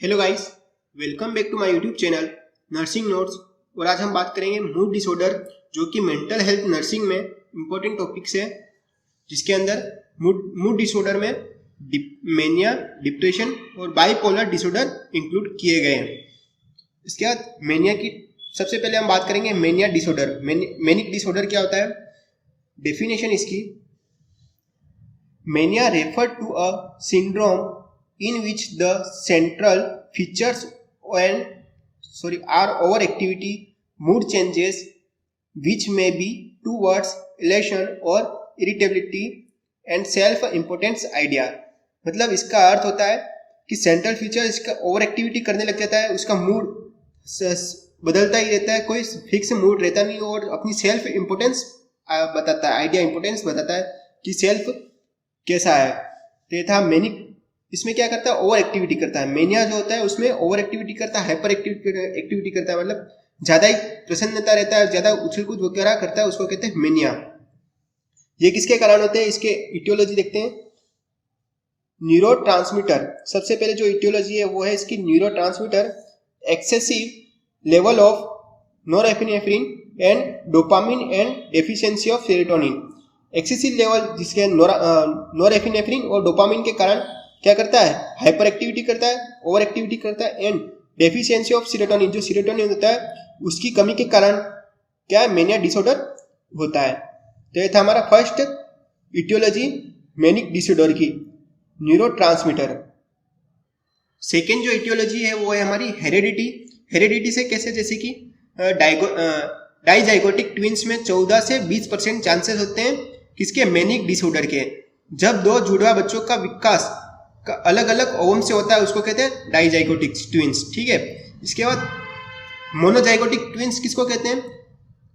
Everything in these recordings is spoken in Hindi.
Hello guys, welcome back to my YouTube channel nursing notes. और आज हम बात करेंगे मूड डिसऑर्डर, जो कि मेंटल हेल्थ नर्सिंग में इम्पोर्टेंट टॉपिक्स है, जिसके अंदर मूड डिसऑर्डर में मेनिया, डिप्रेशन और बाइपोलर डिसऑर्डर इंक्लूड किए गए हैं। इसके बाद मेनिया की सबसे पहले हम बात करेंगे मेनिया डिसऑर्डर। मेनिक डिसऑर्डर क्या होता है? डेफिनेशन इसकी: mania refer to a syndrome in which the central features are overactivity, mood changes which may be towards elation or irritability and self importance idea। मतलब इसका अर्थ होता है कि सेंट्रल फीचर इसका ओवर एक्टिविटी करने लग जाता है, उसका मूड बदलता ही रहता है, कोई फिक्स मूड रहता नहीं, और अपनी सेल्फ इम्पोर्टेंस बताता है, आइडिया इम्पोर्टेंस बताता है कि सेल्फ कैसा है। तो ये था मेनिक। इसमें क्या करता है? ओवर एक्टिविटी करता है। मेनिया जो होता है उसमें ओवर एक्टिविटी करता है, हाइपर एक्टिविटी करता है, मतलब ज्यादा ही प्रसन्नता रहता है, ज्यादा उछल कूद वगैरह करता है, उसको कहते हैं मेनिया। ये किसके कारण होते हैं? इसके इटियोलॉजी देखते हैं। न्यूरोट्रांसमीटर, सबसे पहले जो इटियोलॉजी है वो है इसकी neurotransmitter excessive level of norepinephrine and dopamine and deficiency of serotonin. Excessive level जिसके नोरेफिनेफ्रिन और डोपामिन के कारण क्या करता है? हाइपर एक्टिविटी करता है, ओवर एक्टिविटी करता है, एंड डेफिशिएंसी ऑफ सेरोटोनिन, जो सेरोटोनिन होता है उसकी कमी के कारण क्या है? मेनिया डिसऑर्डर होता है। तो ये था हमारा फर्स्ट इटियोलॉजी मेनिक डिसऑर्डर की, न्यूरोट्रांसमीटर। सेकेंड जो इटियोलॉजी है वो है हमारी हेरेडिटी। हेरेडिटी से कैसे? जैसे कि डाइजाइगोटिक ट्विंस में 14 से 20% चांसेस होते हैं किसके? मेनिक डिसऑर्डर के। जब दो जुड़वा बच्चों का विकास का अलग अलग ओवम से होता है उसको कहते हैं डाइजाइगोटिक ट्विंस, ठीक है। इसके बाद मोनोजाइगोटिक ट्विंस किसको कहते हैं?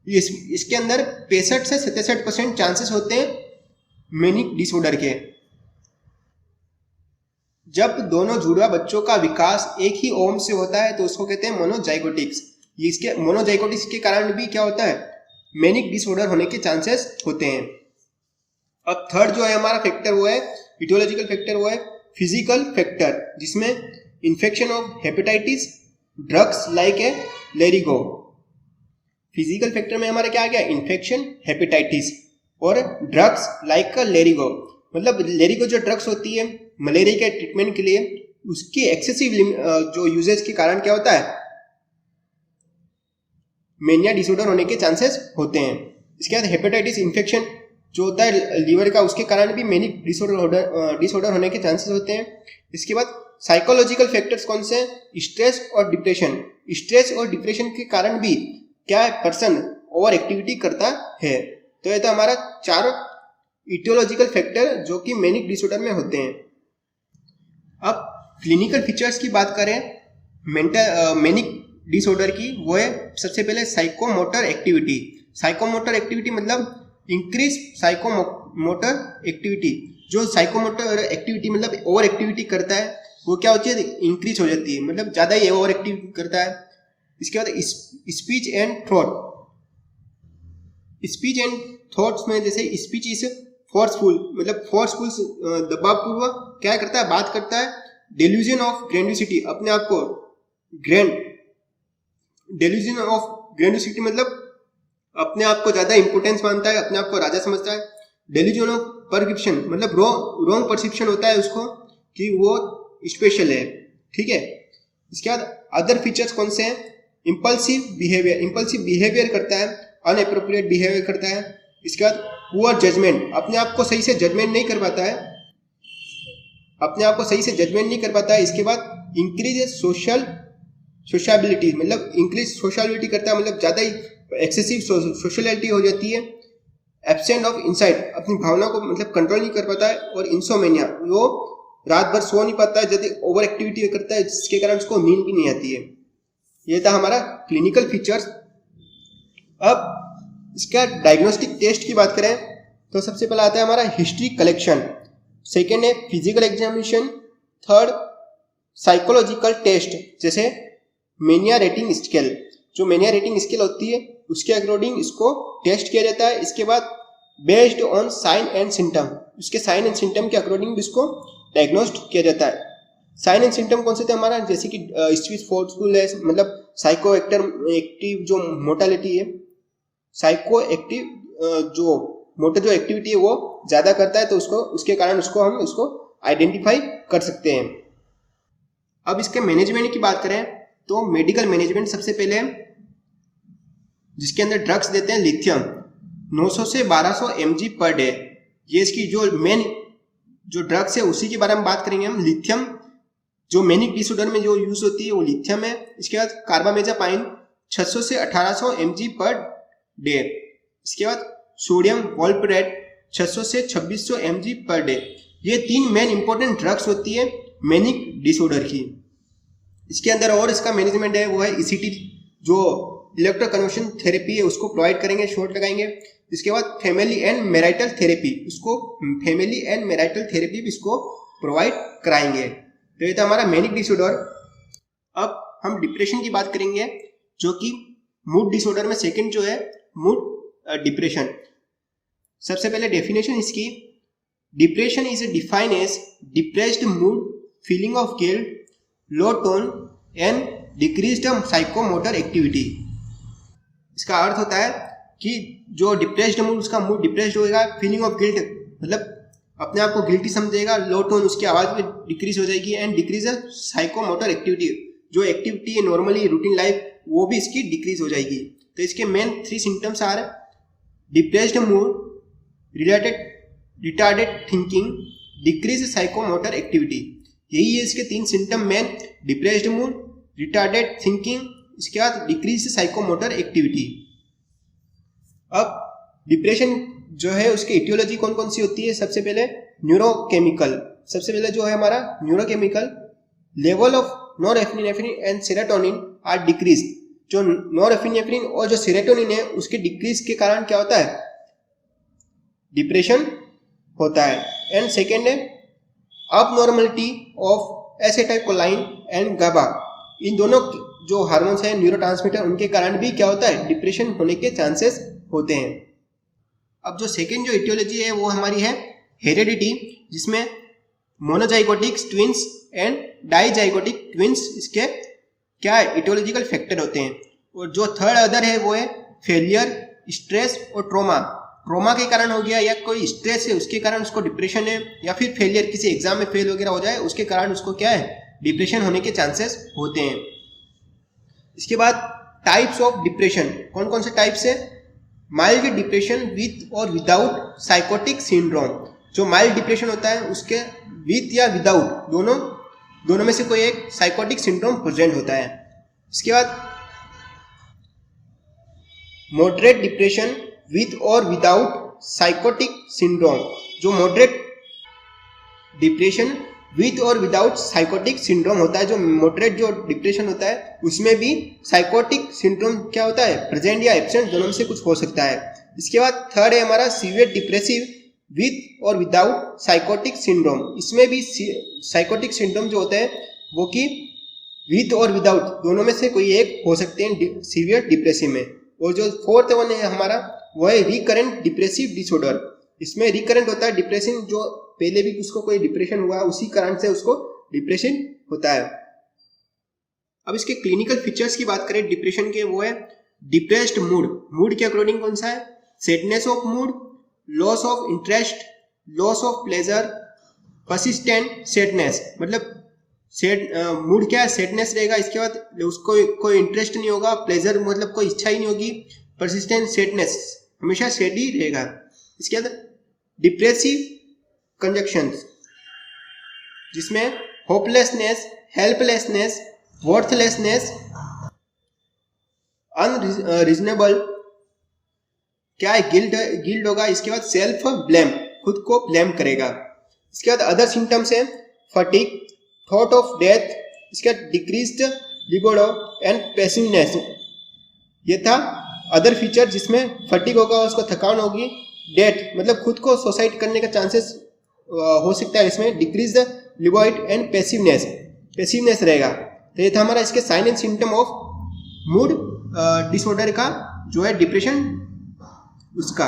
इसके अंदर 65 से 67% चांसेस होते हैं मेनिक डिसऑर्डर के। जब दोनों जुड़वा बच्चों का विकास एक ही ओवम से होता है तो उसको कहते हैं मोनोजाइगोटिक्स। इसके मोनोजाइगोटिक्स के कारण भी क्या होता है? मेनिक डिसऑर्डर होने के चांसेस होते हैं। अब थर्ड जो है हमारा फैक्टर वो है इटियोलॉजिकल फैक्टर, वो है फिजिकल फैक्टर, जिसमें infection of hepatitis, drugs like a लेरिगो। फिजिकल फैक्टर में हमारा क्या आ गया? इन्फेक्शन, हेपेटाइटिस और ड्रग्स लाइक का लेरिगो। मतलब लेरिगो जो ड्रग्स होती है मलेरिया के ट्रीटमेंट के लिए, उसकी एक्सेसिव जो यूजेज के कारण क्या होता है? मेनिया डिसऑर्डर होने के चांसेस होते हैं। इसके बाद हेपेटाइटिस इन्फेक्शन जो होता है लीवर का, उसके कारण भी मेनिक डिसऑर्डर होने के चांसेस होते हैं। इसके बाद साइकोलॉजिकल फैक्टर्स कौन से? स्ट्रेस और डिप्रेशन। स्ट्रेस और डिप्रेशन के कारण भी क्या पर्सन ओवर एक्टिविटी करता है। तो ये तो हमारा 4 इटियोलॉजिकल फैक्टर जो कि मेनिक डिसऑर्डर में होते हैं। अब क्लिनिकल फीचर्स की बात करें मेनिक डिसऑर्डर की, वो है सबसे पहले साइकोमोटर एक्टिविटी। साइकोमोटर एक्टिविटी मतलब इंक्रीज साइकोमोटर एक्टिविटी। जो साइकोमोटर एक्टिविटी मतलब ओवर एक्टिविटी करता है वो क्या होती है? इंक्रीज हो जाती है, मतलब ज्यादा ही ओवर एक्टिविटी करता है। इसके बाद speech and thought. Speech and thoughts में जैसे स्पीच इज फोर्सफुल, मतलब फोर्सफुल दबावपूर्वक क्या करता है? बात करता है। डेल्यूजन ऑफ ग्रैंडियोसिटी, अपने आप को डेल्यूजन ऑफ ग्रैंडियोसिटी मतलब अपने आप को ज्यादा इंपोर्टेंस मानता है, अपने आप को राजा समझता है। डेल्यूजन ऑफ परसेप्शन मतलब रॉन्ग परसेप्शन होता है उसको कि वो स्पेशल है, ठीक है। इसके बाद अदर फीचर्स कौन से हैं? इंपल्सिव बिहेवियर करता है, अनएप्रोप्रिएट बिहेवियर करता है। इसके बाद पुअर जजमेंट, अपने आप को सही से जजमेंट नहीं कर पाता है, इसके बाद इंक्रीज सोशलिटी, मतलब इंक्रीज सोशलिटी करता है, मतलब ज्यादा ही एक्सेसिव सोशलिटी हो जाती है। एब्सेंट ऑफ इंसाइट, अपनी भावना को मतलब कंट्रोल नहीं कर पाता है। और इंसोमेनिया, वो रात भर सो नहीं पाता है, जब ओवर एक्टिविटी करता है जिसके कारण उसको नींद भी नहीं आती है। ये था हमारा क्लिनिकल फीचर्स। अब इसका डायग्नोस्टिक टेस्ट की बात करें तो सबसे पहला आता है हमारा हिस्ट्री कलेक्शन, सेकेंड है physical examination, third psychological test जैसे मेनिया रेटिंग स्केल। जो मेनिया रेटिंग स्केल होती है उसके अकॉर्डिंग इसको टेस्ट किया जाता है। इसके बाद based on sign and symptom, उसके साइन एंड सिम्टम के अकॉर्डिंग इसको डायग्नोस्ट किया जाता है। साइन एंड सिम्टम कौन से थे हमारा, जैसे कि स्पीच फोर्सफुलनेस, मतलब साइको एक्टिव जो मोटालिटी है, साइको एक्टिव जो मोटर जो एक्टिविटी है वो ज्यादा करता है, तो उसको उसके कारण हम उसको आइडेंटिफाई कर सकते हैं। अब इसके मैनेजमेंट की बात करें तो मेडिकल मैनेजमेंट सबसे पहले जिसके अंदर ड्रग्स देते हैं लिथियम 900 से 1200 mg पर डे, ये इसकी जो मेन जो ड्रग्स है उसी के बारे में बात करेंगे हम। लिथियम जो मैनिक डिसऑर्डर में जो यूज होती है वो लिथियम है। इसके बाद कार्बामेजापाइन 600 से 1800 mg पर डे। इसके बाद सोडियम वॉल्प्रेट 600 से 2600 mg पर डे। ये 3 मेन इंपॉर्टेंट ड्रग्स होती है मैनिक डिसऑर्डर की। इसके अंदर और इसका मैनेजमेंट है वो है ईसीटी, जो इलेक्ट्रोकन्वर्शन थेरेपी है उसको प्रोवाइड करेंगे, शॉर्ट लगाएंगे। इसके बाद फैमिली एंड मैरिटल थेरेपी, उसको फैमिली एंड मैरिटल थेरेपी भी इसको प्रोवाइड कराएंगे। तो ये था हमारा मैनिक डिसऑर्डर। अब हम डिप्रेशन की बात करेंगे, जो कि मूड डिसऑर्डर में सेकंड जो है मूड डिप्रेशन। सबसे पहले डेफिनेशन इसकी, depression is defined as depressed mood, feeling of guilt, low tone and decreased psychomotor activity. इसका अर्थ होता है कि जो डिप्रेस्ड मूड, उसका मूड डिप्रेस्ड होएगा, फीलिंग ऑफ गिल्ट मतलब अपने आप को गिल्टी समझेगा, लो टोन उसकी आवाज में डिक्रीज हो जाएगी, एंड डिक्रीज साइकोमोटर एक्टिविटी, जो एक्टिविटी है नॉर्मली रूटीन लाइफ वो भी इसकी डिक्रीज हो जाएगी। तो इसके मेन 3 सिम्टम्स आ रहे, depressed mood, retarded thinking, decrease psychomotor activity. यही है इसके 3 symptom main, depressed mood, retarded thinking, इसके बाद डिक्रीज साइकोमोटर एक्टिविटी। अब डिप्रेशन जो है उसकी इटियोलॉजी कौन कौन सी होती है, सबसे पहले न्यूरोकेमिकल। सबसे पहले जो है हमारा neurochemical, level of norepinephrine and serotonin are decrease. जो नॉरएपिनेफ्रिन और जो सेरोटोनिन है उसके डिक्रीज के कारण क्या होता है, डिप्रेशन होता है। एंड सेकेंड है अबनॉर्मलिटी ऑफ एसिटाइलकोलाइन एंड गाबा। इन दोनों जो हार्मोन्स हैं न्यूरोट्रांसमीटर, उनके कारण भी क्या होता है, डिप्रेशन होने के चांसेस होते हैं। अब जो सेकेंड जो इटियोलॉजी है वो हमारी है हेरेडिटी, जिसमें monozygotic twins and dizygotic twins इसके क्या है इटियोलॉजिकल फैक्टर होते हैं। और जो थर्ड अदर है वो है फेलियर, स्ट्रेस और ट्रोमा। ट्रोमा के कारण हो गया या कोई स्ट्रेस है उसके कारण उसको डिप्रेशन है, या फिर फेलियर किसी एग्जाम में फेल वगैरह हो जाए उसके कारण उसको क्या है डिप्रेशन होने के चांसेस होते हैं। इसके बाद टाइप्स ऑफ डिप्रेशन, कौन कौन से टाइप्स है, माइल्ड डिप्रेशन विथ और विदाउट साइकोटिक सिंड्रोम। जो माइल्ड डिप्रेशन होता है उसके विथ या विदाउट दोनों में से कोई एक साइकोटिक सिंड्रोम प्रेजेंट होता है। इसके बाद मॉडरेट डिप्रेशन विथ और विदाउट साइकोटिक सिंड्रोम। जो मॉडरेट डिप्रेशन विथ और विदाउट साइकोटिक सिंड्रोम होता है, जो मॉडरेट जो डिप्रेशन होता है उसमें भी साइकोटिक सिंड्रोम क्या होता है, प्रेजेंट या एब्सेंट, दोनों में से कुछ हो सकता है। इसके बाद थर्ड है हमारा सीवियर डिप्रेसिव विथ और विदाउट साइकोटिक सिंड्रोम। इसमें भी साइकोटिक सिंड्रोम जो होता है वो कि विथ और विदाउट दोनों में से कोई एक हो सकते हैं सीवियर डिप्रेसिव में। और जो फोर्थ वन है हमारा वो है रिकरेंट डिप्रेसिव डिसऑर्डर। इसमें रिकरेंट होता है डिप्रेशन, जो पहले भी उसको कोई डिप्रेशन हुआ उसी कारण से उसको डिप्रेशन होता है। अब इसके क्लिनिकल फीचर्स की बात करें डिप्रेशन के, वो है डिप्रेस्ड मूड के अकॉर्डिंग कौन सा है, sadness of mood, loss of interest, loss of pleasure, persistent sadness. मतलब मूड क्या है, सैडनेस रहेगा, इसके बाद उसको कोई इंटरेस्ट नहीं होगा, प्लेजर मतलब कोई इच्छा ही नहीं होगी, परसिस्टेंट सैडनेस हमेशा सैड ही रहेगा। इसके बाद डिप्रेसिव कंजक्शंस, जिसमें होपलेसनेस, हेल्पलेसनेस, वर्थलेसनेस, अनरीजनेबल क्या है, गिल्ट होगा। इसके बाद सेल्फ ब्लेम, खुद को ब्लेम करेगा। इसके बाद अदर सिम्टम्स है फटीग, थॉट ऑफ डेथ, इसके बाद डिक्रीज्ड लिबिडो एंड पैसिवनेस। ये था अदर फीचर, जिसमें फटीग होगा, उसको थकान होगी, डेथ मतलब खुद को सुसाइड करने का चांसेस हो सकता है। इसमें decrease the libido and passiveness रहेगा। तो ये था हमारा इसके sign and symptom of mood disorder का जो है डिप्रेशन उसका।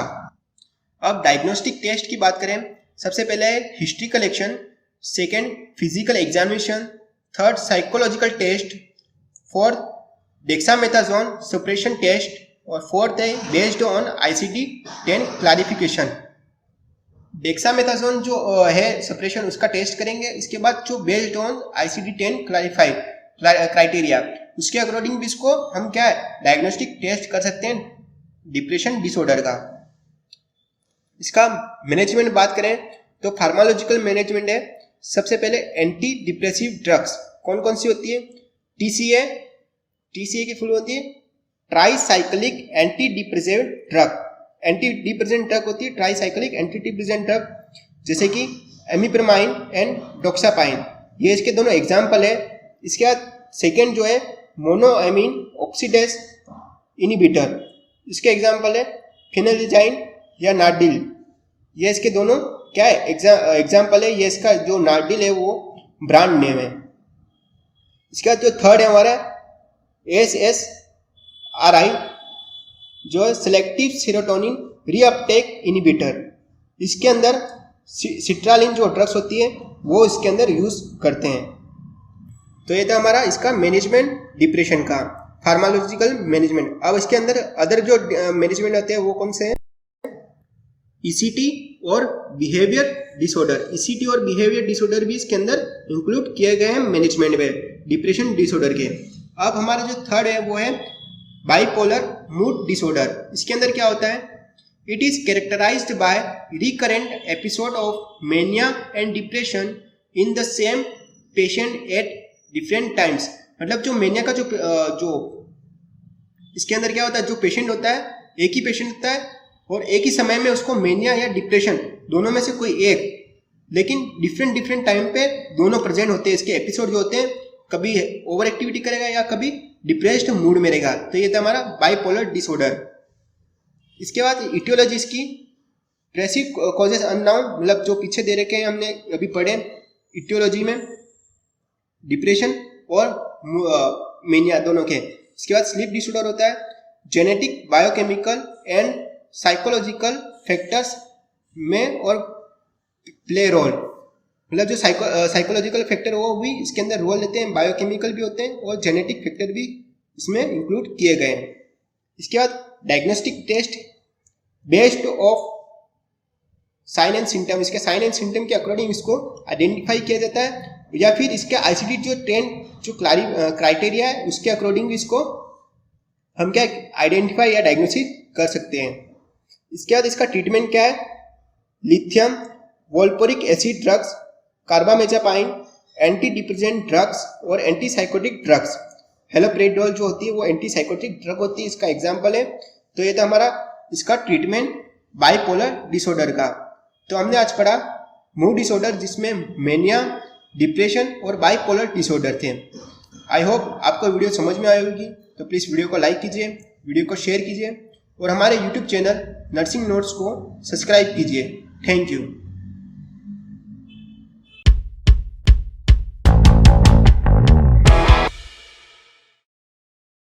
अब डायग्नोस्टिक टेस्ट की बात करें, सबसे पहले है history collection, second physical examination, third psychological test, fourth dexamethasone suppression test और फोर्थ है based on ICD-10 clarification. Dexamethasone जो है सप्रेशन उसका टेस्ट करेंगे, इसके बाद जो based on ICD-10 clarified criteria उसके अकॉर्डिंग भी इसको हम क्या डायग्नोस्टिक टेस्ट कर सकते हैं डिप्रेशन डिसऑर्डर का। इसका मैनेजमेंट बात करें तो फार्माकोलॉजिकल मैनेजमेंट है। सबसे पहले एंटी डिप्रेसिव ड्रग्स कौन कौन सी होती है? TCA की फुल होती है tricyclic anti depressive drug. Anti depressant drug होती है ट्राईसाइक्लिक एंटी डिप्रेसेंट ड्रग, जैसे कि एमिप्रामाइन एंड डोक्सापाइन, ये इसके दोनों एग्जाम्पल है। इसके बाद सेकेंड जो है मोनोएमीन ऑक्सीडेज इनिबिटर, इसके एग्जाम्पल है फिनाइलजाइन या नार्डिल, ये इसके दोनों क्या है एग्जाम्पल है। ये इसका जो नार्डिल है वो ब्रांड नेम है। इसके बाद जो थर्ड है हमारा SSRI जो है सिलेक्टिव सेरोटोनिन रीअपटेक इनिबिटर, इसके अंदर सिट्रालिन जो ड्रग्स होती है वो इसके अंदर यूज करते हैं। तो ये था हमारा इसका मैनेजमेंट डिप्रेशन का फार्माकोलॉजिकल मैनेजमेंट। अब इसके अंदर अदर जो मैनेजमेंट होते हैं वो कौन से हैं? ECT और बिहेवियर डिसऑर्डर। ECT और बिहेवियर डिसऑर्डर भी इसके अंदर इंक्लूड किए गए हैं मैनेजमेंट में डिप्रेशन डिसऑर्डर के। अब हमारा जो थर्ड है वो है बाइपोलर मूड डिसऑर्डर। इसके अंदर क्या होता है? It is characterized by recurrent episode of mania and depression in the same patient at different times. मतलब जो मेनिया का जो इसके अंदर क्या होता है, जो पेशेंट होता है एक ही पेशेंट होता है और एक ही समय में उसको मेनिया या डिप्रेशन दोनों में से कोई एक, लेकिन डिफरेंट टाइम पे दोनों प्रेजेंट होते हैं। इसके एपिसोड जो होते हैं कभी ओवर एक्टिविटी करेगा या कभी डिप्रेस्ड मूड में रहेगा। तो ये था हमारा बाइपोलर डिसऑर्डर। इसके बाद इटियोलॉजी इसकी ट्रेसिव कॉजेज अननाउन, मतलब जो पीछे दे रखे हैं हमने अभी पढ़े इटियोलॉजी में डिप्रेशन और मेनिया दोनों के। इसके बाद स्लीप डिसऑर्डर होता है genetic biochemical and psychological factors में और प्ले रोल, मतलब जो साइकोलॉजिकल फैक्टर वो भी इसके अंदर रोल लेते हैं, बायोकेमिकल भी होते हैं और जेनेटिक फैक्टर भी इसमें इंक्लूड किए गए हैं। इसके बाद diagnostic test based of sign and symptom, इसके साइन एंड सिम्टम के अकॉर्डिंग इसको आइडेंटिफाई किया जाता है या फिर इसके ICD-10 जो क्राइटेरिया है उसके अकॉर्डिंग इसको हम क्या आइडेंटिफाई या डायग्नोसिस कर सकते हैं। इसके बाद इसका ट्रीटमेंट क्या है? Lithium valproic acid drugs, carbamazepine, anti depressant drugs और एंटी साइकोटिक ड्रग्स। हेलोपेरिडोल जो होती है वो एंटी साइकोटिक ड्रग होती है, इसका एग्जाम्पल है। तो ये था हमारा इसका ट्रीटमेंट बाइपोलर डिसऑर्डर का। तो हमने आज पढ़ा मूड डिसऑर्डर जिसमें मेनिया, डिप्रेशन और बाइपोलर डिसऑर्डर थे। आई होप आपको वीडियो समझ में आई होगी। तो प्लीज़ वीडियो को लाइक कीजिए, वीडियो को शेयर कीजिए और हमारे यूट्यूब चैनल नर्सिंग नोट्स को सब्सक्राइब कीजिए। Thank you.